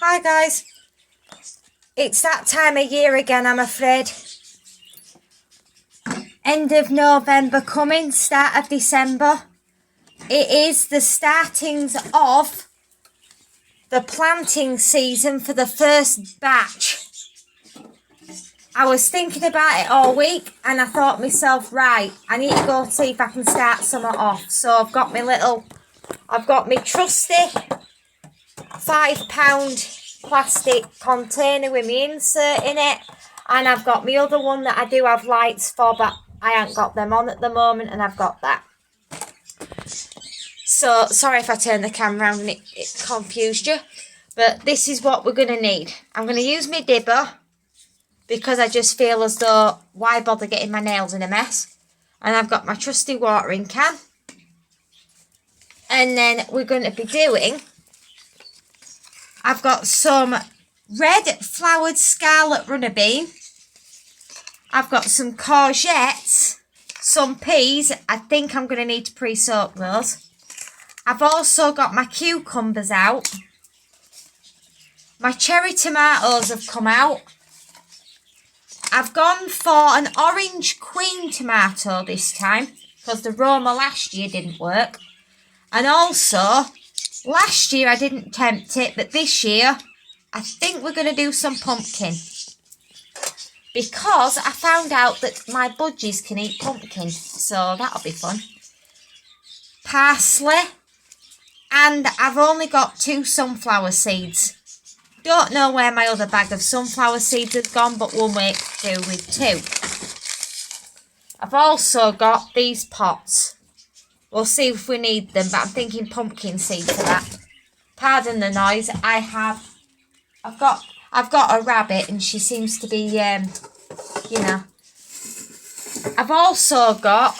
Hi guys, it's that time of year again, I'm afraid. End of November coming, start of December. It is the startings of the planting season for the first batch. I was thinking about it all week and I thought myself, right, I need to go see if I can start some off. So I've got my trusty £5 plastic container with me insert in it, and I've got my other one that I do have lights for, but I haven't got them on at the moment, and I've got that. So sorry if I turn the camera around and it confused you, but this is what we're going to need. I'm going to use my dibber because I just feel as though why bother getting my nails in a mess. And I've got my trusty watering can, and then we're going to be doing, I've got some red flowered scarlet runner bean. I've got some courgettes, some peas. I think I'm going to need to pre-soak those. I've also got my cucumbers out. My cherry tomatoes have come out. I've gone for an orange queen tomato this time because the Roma last year didn't work. And also, last year I didn't tempt it, but this year I think we're going to do some pumpkin. Because I found out that my budgies can eat pumpkin, so that'll be fun. Parsley, and I've only got 2 sunflower seeds. Don't know where my other bag of sunflower seeds has gone, but we'll make do with 2. I've also got these pots. We'll see if we need them, but I'm thinking pumpkin seed for that. Pardon the noise. I've got a rabbit and she seems to be, you know. I've also got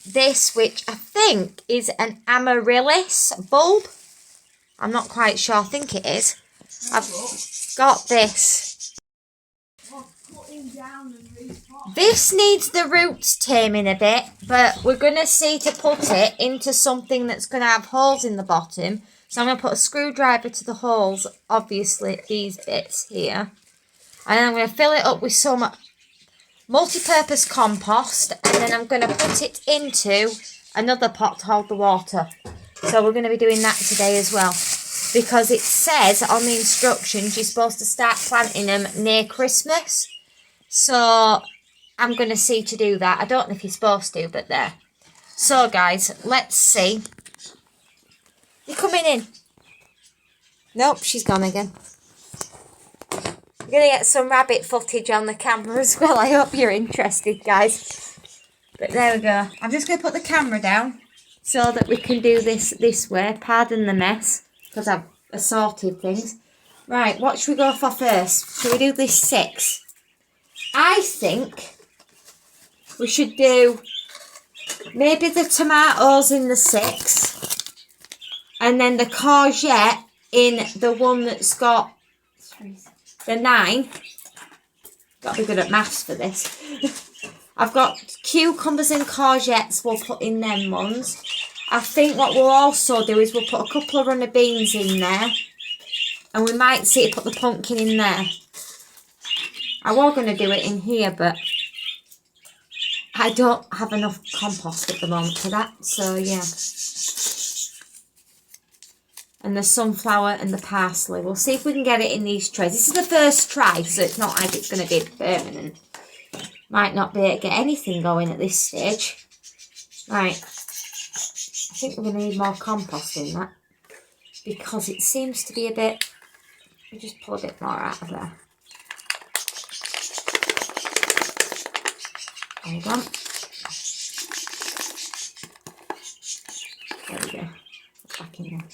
this, which I think is an amaryllis bulb. I'm not quite sure. I think it is. I've got this. This needs the roots taming a bit, but we're going to see to put it into something that's going to have holes in the bottom. So I'm going to put a screwdriver to the holes, obviously these bits here. And I'm going to fill it up with some multi-purpose compost, and then I'm going to put it into another pot to hold the water. So we're going to be doing that today as well. Because it says on the instructions you're supposed to start planting them near Christmas. So I'm going to see to do that. I don't know if you're supposed to, but there. So guys, let's see. You're coming in. Nope, she's gone again. We're going to get some rabbit footage on the camera as well. I hope you're interested, guys. But there we go. I'm just going to put the camera down so that we can do this way. Pardon the mess, because I've assorted things. Right, what should we go for first? Should we do this 6? I think we should do maybe the tomatoes in the 6 and then the courgette in the one that's got the 9. Got to be good at maths for this. I've got cucumbers and courgettes we'll put in them ones. I think what we'll also do is we'll put a couple of runner beans in there. And we might see to put the pumpkin in there. I was going to do it in here, but I don't have enough compost at the moment for that. So, yeah. And the sunflower and the parsley. We'll see if we can get it in these trays. This is the first try, so it's not like it's going to be permanent. Might not be able to get anything going at this stage. Right. I think we're going to need more compost in that. Because it seems to be a bit... We'll just pull a bit more out of there. Hold on. There we go. Back in there.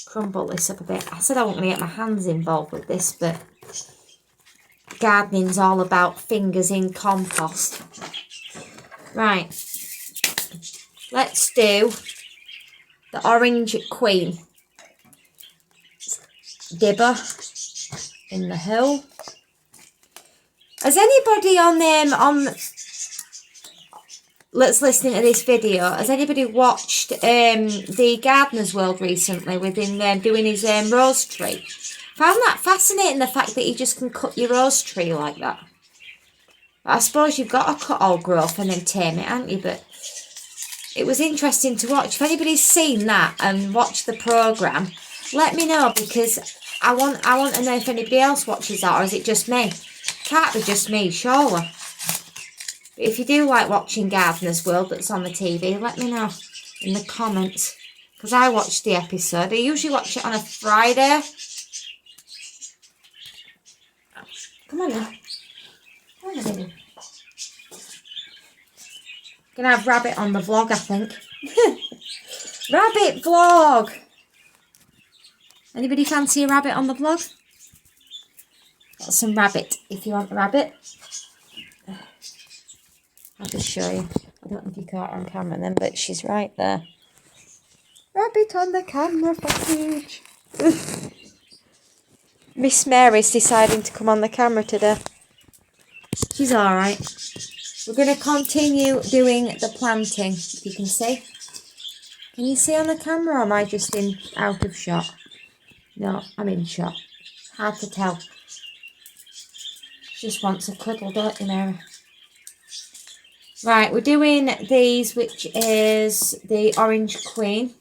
Crumble this up a bit. I said I wasn't going to get my hands involved with this, but gardening's all about fingers in compost. Right. Let's do the orange queen. Dibber in the hill. Has anybody on let's listen to this video. Has anybody watched the Gardener's World recently with him doing his rose tree? Found that fascinating, the fact that you just can cut your rose tree like that. I suppose you've got to cut all growth and then tame it, haven't you? But it was interesting to watch. If anybody's seen that and watched the programme, let me know, because I want to know if anybody else watches that, or is it just me? Can't be just me, surely. But if you do like watching Gardener's World that's on the TV, let me know in the comments, because I watched the episode. I usually watch it on a Friday. Come on now. Come on, baby. Gonna have Rabbit on the vlog, I think. Rabbit vlog. Anybody fancy a rabbit on the vlog? Got some rabbit if you want a rabbit. I'll just show you. I don't know if you caught her on camera then, but she's right there. Rabbit on the camera footage. Miss Mary's deciding to come on the camera today. She's alright. We're going to continue doing the planting, if you can see. Can you see on the camera, or am I just out of shot? No, I'm in shot. Hard to tell. She just wants a cuddle, don't you, Mary? Right, we're doing these, which is the Orange Queen.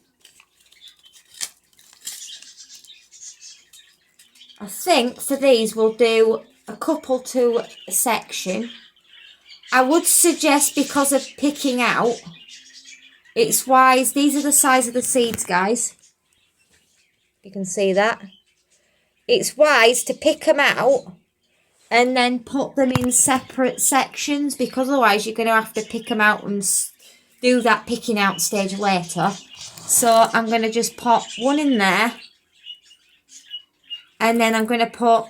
I think for these we'll do a couple to a section. I would suggest, because of picking out, it's wise. These are the size of the seeds, guys. You can see that. It's wise to pick them out and then put them in separate sections, because otherwise you're going to have to pick them out and do that picking out stage later. So I'm going to just put one in there, and then I'm going to put,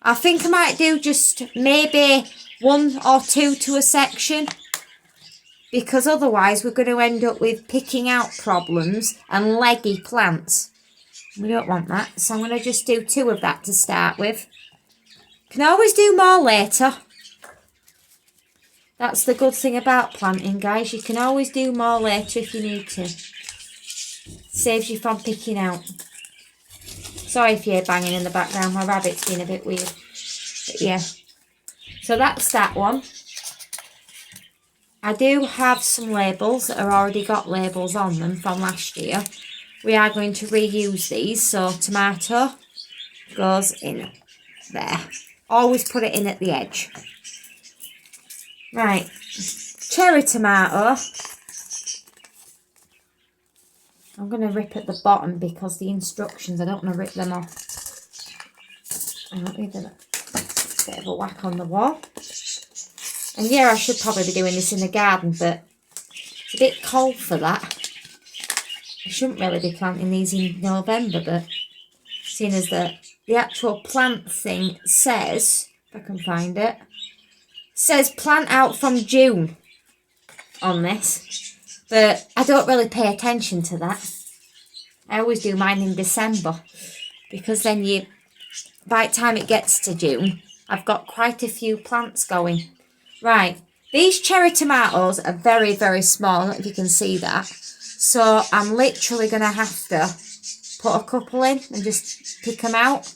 I think I might do just maybe 1 or 2 to a section, because otherwise we're going to end up with picking out problems and leggy plants. We don't want that, so I'm going to just do 2 of that to start with. Can always do more later. That's the good thing about planting, guys. You can always do more later if you need to. Saves you from picking out. Sorry if you're banging in the background. My rabbit's been a bit weird. But yeah. So that's that one. I do have some labels that have already got labels on them from last year. We are going to reuse these. So tomato goes in there. Always put it in at the edge. Right. Cherry tomato. I'm going to rip at the bottom because the instructions, I don't want to rip them off. I don't need a bit of a whack on the wall. And yeah, I should probably be doing this in the garden, but it's a bit cold for that. I shouldn't really be planting these in November, but seeing as the actual plant thing says, if I can find it, says plant out from June on this, but I don't really pay attention to that. I always do mine in December, because then by the time it gets to June, I've got quite a few plants going. Right, these cherry tomatoes are very, very small. I don't know if you can see that. So I'm literally going to have to put a couple in and just pick them out.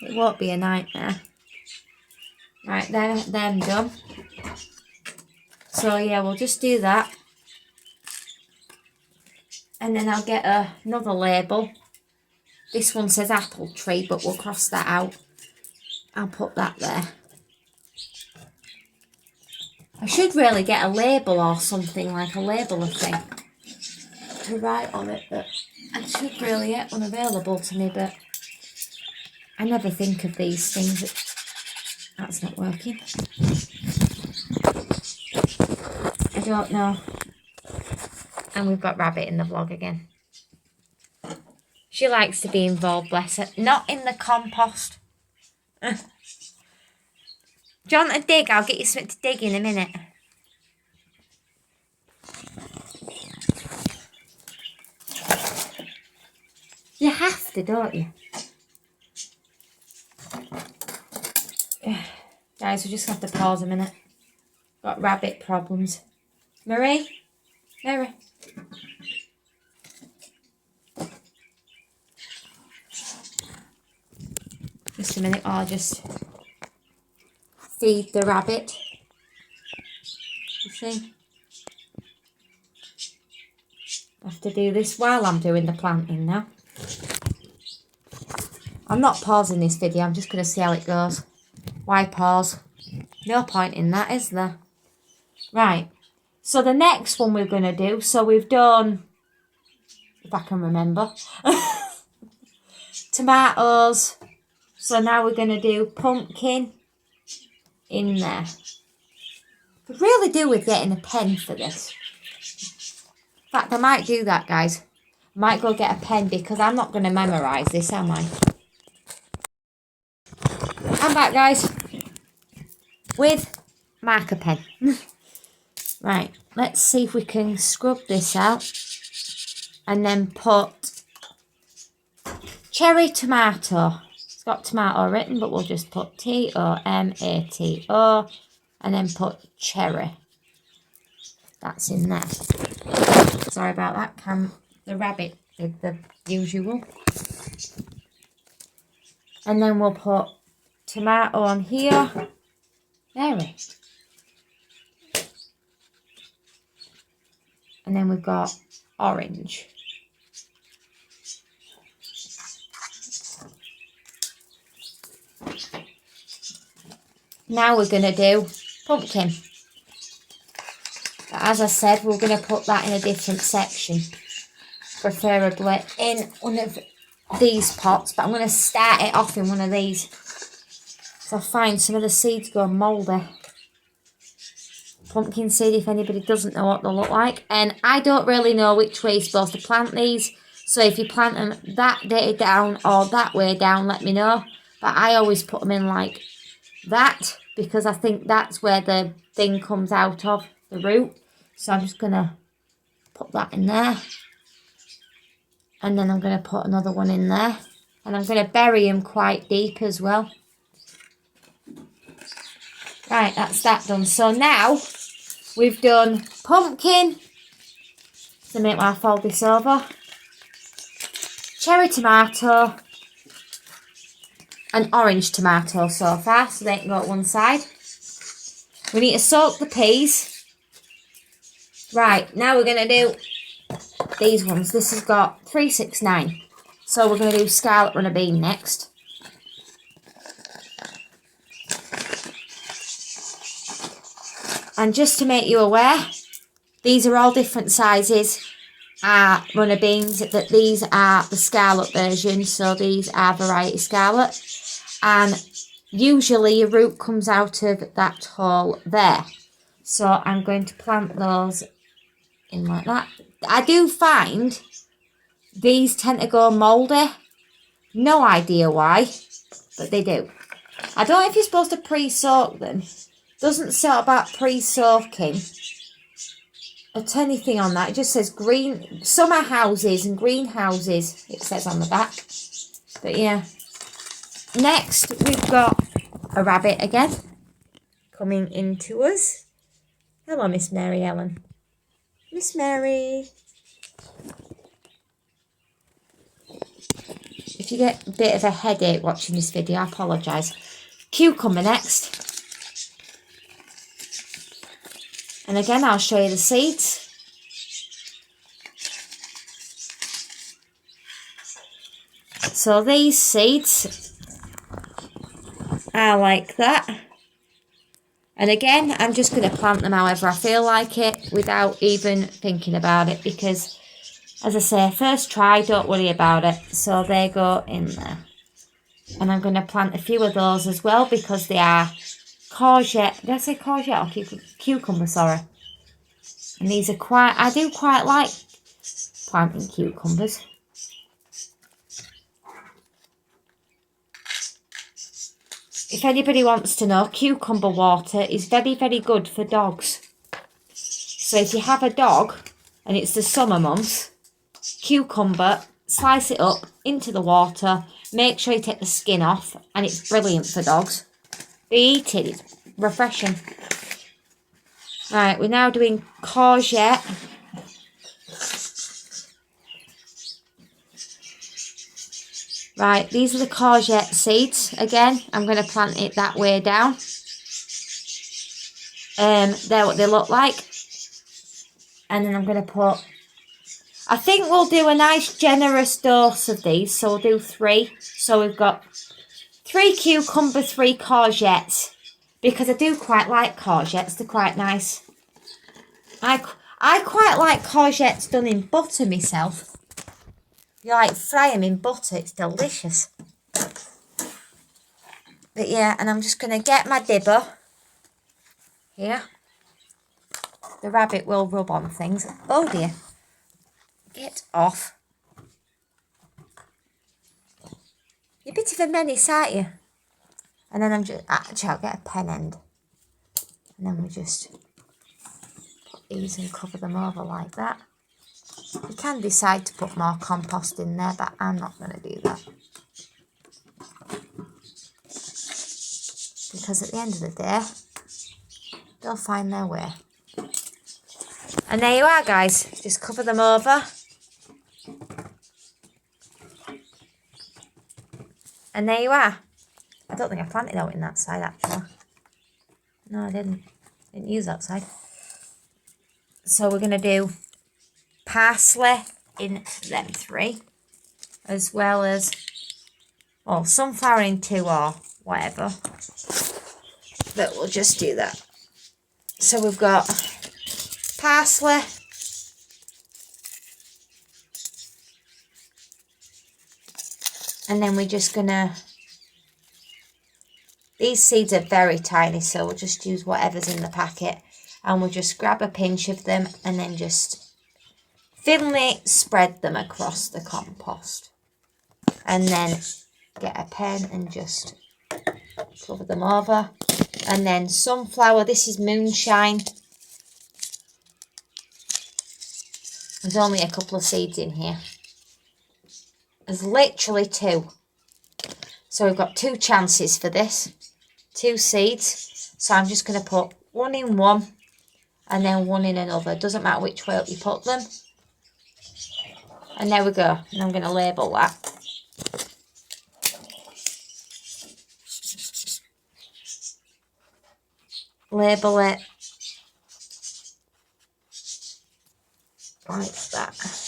It won't be a nightmare. Right, them done. So yeah, we'll just do that. And then I'll get another label. This one says apple tree, but we'll cross that out. I'll put that there. I should really get a label or something, like a labeler thing to write on it, but I should really get one available to me, but I never think of these things. That's not working. I don't know. And we've got Rabbit in the vlog again. She likes to be involved, bless her. Not in the compost. Do you want to dig? I'll get you something to dig in a minute. You have to, don't you? Guys, we just have to pause a minute. Got rabbit problems. Marie? Mary? Just a minute, I'll just feed the rabbit. You see? I have to do this while I'm doing the planting now. I'm not pausing this video, I'm just going to see how it goes. Why pause? No point in that, is there? Right, so the next one we're going to do, so we've done, if I can remember, tomatoes. So now we're going to do pumpkin in there. Could really do with getting a pen for this. In fact, I might do that, guys. I might go get a pen because I'm not going to memorise this, am I? I'm back, guys, with marker pen. Right, let's see if we can scrub this out and then put cherry tomato. It's got tomato written, but we'll just put Tomato and then put cherry. That's in there. Sorry about that. The rabbit did the usual. And then we'll put tomato on here. There. And then we've got orange. Now we're going to do pumpkin. But as I said, we're going to put that in a different section. Preferably in one of these pots. But I'm going to start it off in one of these. So I find some of the seeds go mouldy. Pumpkin seed, if anybody doesn't know what they look like. And I don't really know which way you're supposed to plant these. So if you plant them that way down or that way down, let me know. But I always put them in like that, because I think that's where the thing comes out of, the root. So I'm just going to put that in there. And then I'm going to put another one in there. And I'm going to bury them quite deep as well. Right, that's that done. So now we've done pumpkin. So a minute while I fold this over. Cherry tomato. And orange tomato so far, so they can go at one side. We need to soak the peas. Right, now we're going to do these ones. This has got 369. So we're going to do scarlet runner bean next. And just to make you aware, these are all different sizes. Runner beans, that these are the scarlet version, so these are variety scarlet. And usually your root comes out of that hole there. So I'm going to plant those in like that. I do find these tend to go mouldy. No idea why, but they do. I don't know if you're supposed to pre-soak them. Doesn't say about pre-soaking or anything on that. It just says green summer houses and greenhouses, it says on the back. But yeah. Next, we've got a rabbit again coming into us. Hello, Miss Mary Ellen. Miss Mary. If you get a bit of a headache watching this video, I apologise. Cucumber next. And again, I'll show you the seeds. So these seeds are like that. And again, I'm just going to plant them however I feel like it without even thinking about it. Because, as I say, first try, don't worry about it. So they go in there. And I'm going to plant a few of those as well because they are courgette. Did I say courgette or cucumber? Sorry. And these are quite, I do quite like planting cucumbers. If anybody wants to know, cucumber water is very, very good for dogs. So if you have a dog and it's the summer months, cucumber, slice it up into the water, make sure you take the skin off, and it's brilliant for dogs. be eaten. It's refreshing. Right, we're now doing courgette. Right, these are the courgette seeds. Again, I'm going to plant it that way down. They're what they look like. And then I'm going to put... I think we'll do a nice generous dose of these. So we'll do 3. So we've got 3 cucumbers, 3 courgettes. Because I do quite like courgettes. They're quite nice. I quite like courgettes done in butter myself. You like fry them in butter. It's delicious. But yeah, and I'm just going to get my dibber. Here. The rabbit will rub on things. Oh dear. Get off. You're a bit of a menace, aren't you? And then I'm just... Actually, I'll get a pen end. And then we just put these and cover them over like that. You can decide to put more compost in there, but I'm not going to do that. Because at the end of the day, they'll find their way. And there you are, guys. Just cover them over. And there you are. I don't think I planted out in that side, actually. No, I didn't. Didn't use that side. So we're going to do parsley in them 3. As well as, well, sunflower in 2 or whatever. But we'll just do that. So we've got parsley. And then we're just going to... These seeds are very tiny, so we'll just use whatever's in the packet. And we'll just grab a pinch of them and then just thinly spread them across the compost. And then get a pen and just cover them over. And then sunflower, this is moonshine. There's only a couple of seeds in here. There's literally 2. So we've got 2 chances for this. 2 seeds. So I'm just going to put 1 in one and then 1 in another. Doesn't matter which way up you put them. And there we go. And I'm going to label that. Label it like that.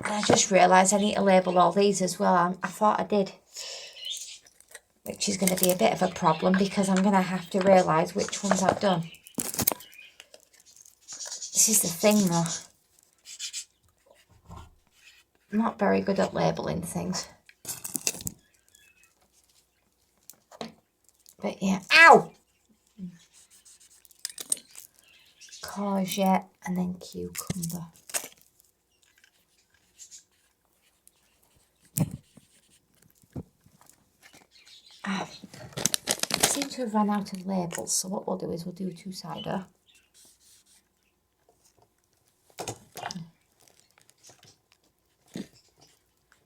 I just realised I need to label all these as well. I thought I did. Which is going to be a bit of a problem because I'm going to have to realise which ones I've done. This is the thing though. I'm not very good at labelling things. But yeah. Ow! Courgette and then cucumber. I seem to have run out of labels, so what we'll do is we'll do a 2-sider.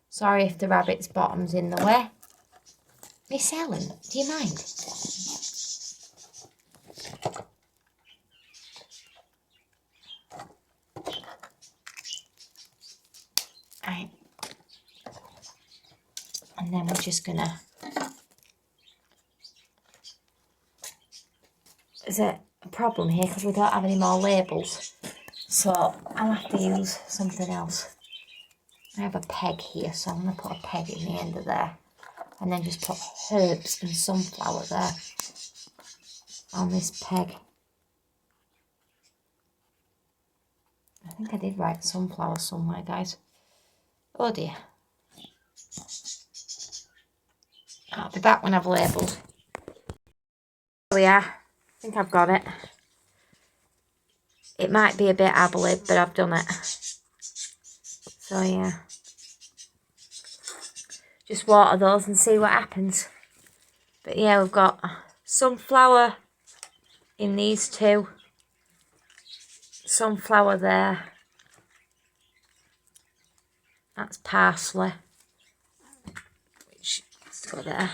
Sorry if the rabbit's bottom's in the way. Miss Ellen, do you mind? Right. And then we're just gonna... There's a problem here because we don't have any more labels. So I'll have to use something else. I have a peg here, so I'm going to put a peg in the end of there. And then just put herbs and sunflower there on this peg. I think I did write sunflower somewhere, guys. Oh dear. I'll be back when I've labelled. There we are. I think I've got it. It might be a bit abbly, but I've done it. So yeah. Just water those and see what happens. But yeah, we've got sunflower in these two. Sunflower there. That's parsley. Which has to go there.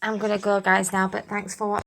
I'm going to go, guys, now, but thanks for watching.